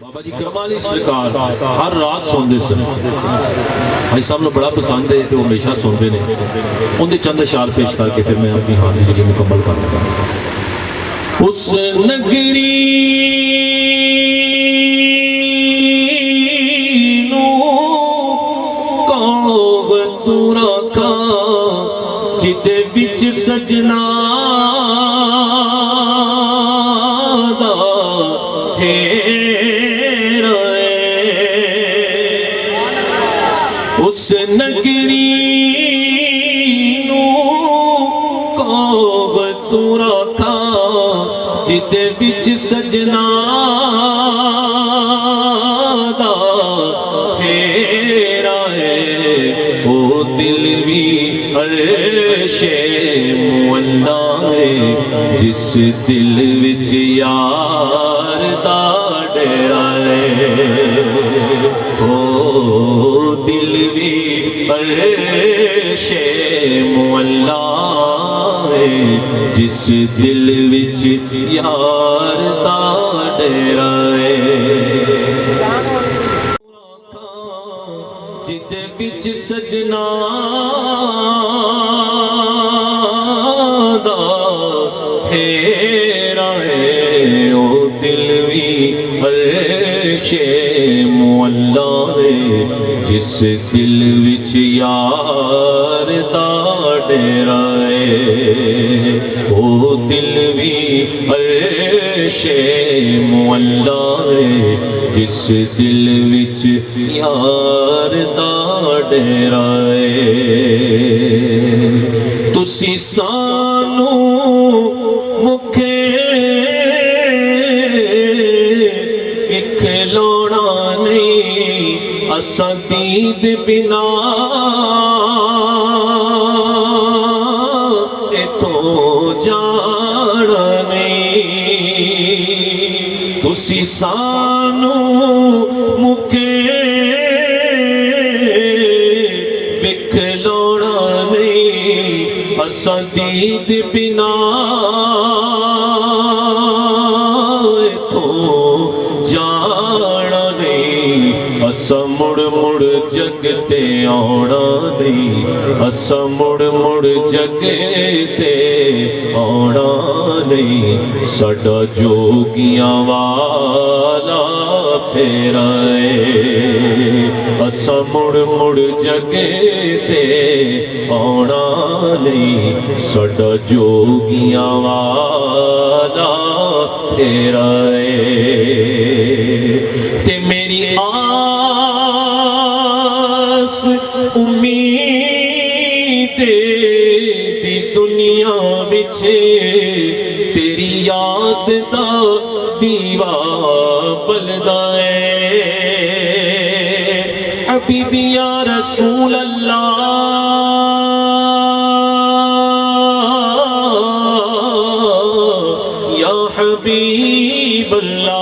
बाबा जी करमाली सरकार हर रात सुनते सन। भाई साहब ने बड़ा पसंद है तो हमेशा सुनते हैं। उनके चंद अशार पेश करके फिर मैं अपनी हाजिरी जी मुकम्मल कर लगा। उस नगरी जिदे विच सजना दा हेरा उस नगरी को तू रखा जिदे विच सजना दा हेरा ओ दिल भी अर्शे मुअल्ला है जिस दिल विच यार दा डेरा है। ओ दिल भी अर्शे मुअल्ला है जिस दिल विच यार दा डेरा है। जिदे विच सजना दा हेरा है ओ दिल भी अर्शे मुअल्ला है जिस दिल विच यार दा डेरा है। ओ दिल भी अर्शे मुअल्ला है जिस दिल विच यार दा डेरा है। तुसी सानू मुखे इखलोना नहीं असां दीद बिना इथों जाना नहीं। तुसी सानू मुखे बिखलोना नहीं असां दीद बिना इथों जाना नहीं। असां मुड़ मुड़ जग ते आना नहीं असां मुड़ मुड़ जग ते आना नहीं। साडा जोगियां वाला फेरा है असां मुड़ मुड़ जग ते आना नहीं। साडा जोगियां वाला फेरा है। ते मेरी आस उम्मीद दी दुनिया विच तेरी याद दा दीवा बलदा है। हबीबी या रसूल अल्लाह या हबीब अल्लाह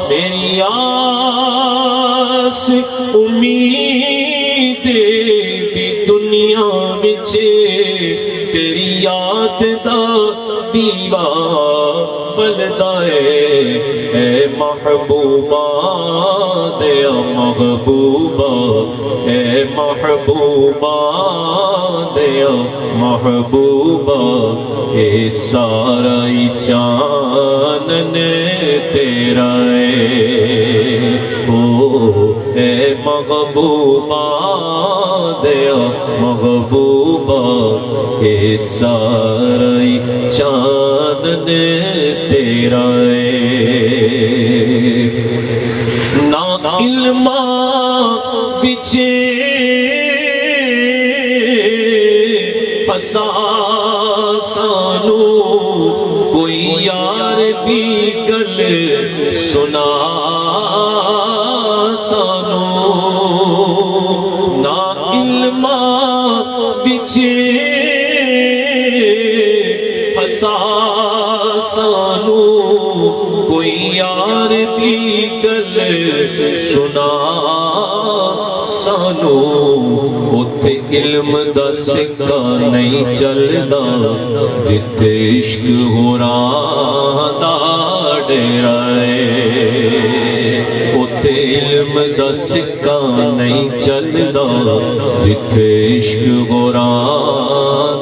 मेरी आस उम्मीद दी दुनिया विच तेरी याद दा दीवा बलदा है। महबूबा दया महबूबा है महबूबा दया महबूबा ए सारा ही चानन तेरा है। ओ ए महबूबा दया महबूबा ए सारा ही चानन तेरा है। ना इल्मा विचे फसा सानू कोई यार दी गल सुना सानू। ना इल्मा विचे फसा सानू कोई यार दी गल सुना सानू। उत्थे इल्म दा सिक्का नहीं चलदा जिथे इश्क होरां दा डेरा है। उत्थे इल्म दा सिक्का नहीं चलदा जिथे इश्क होरां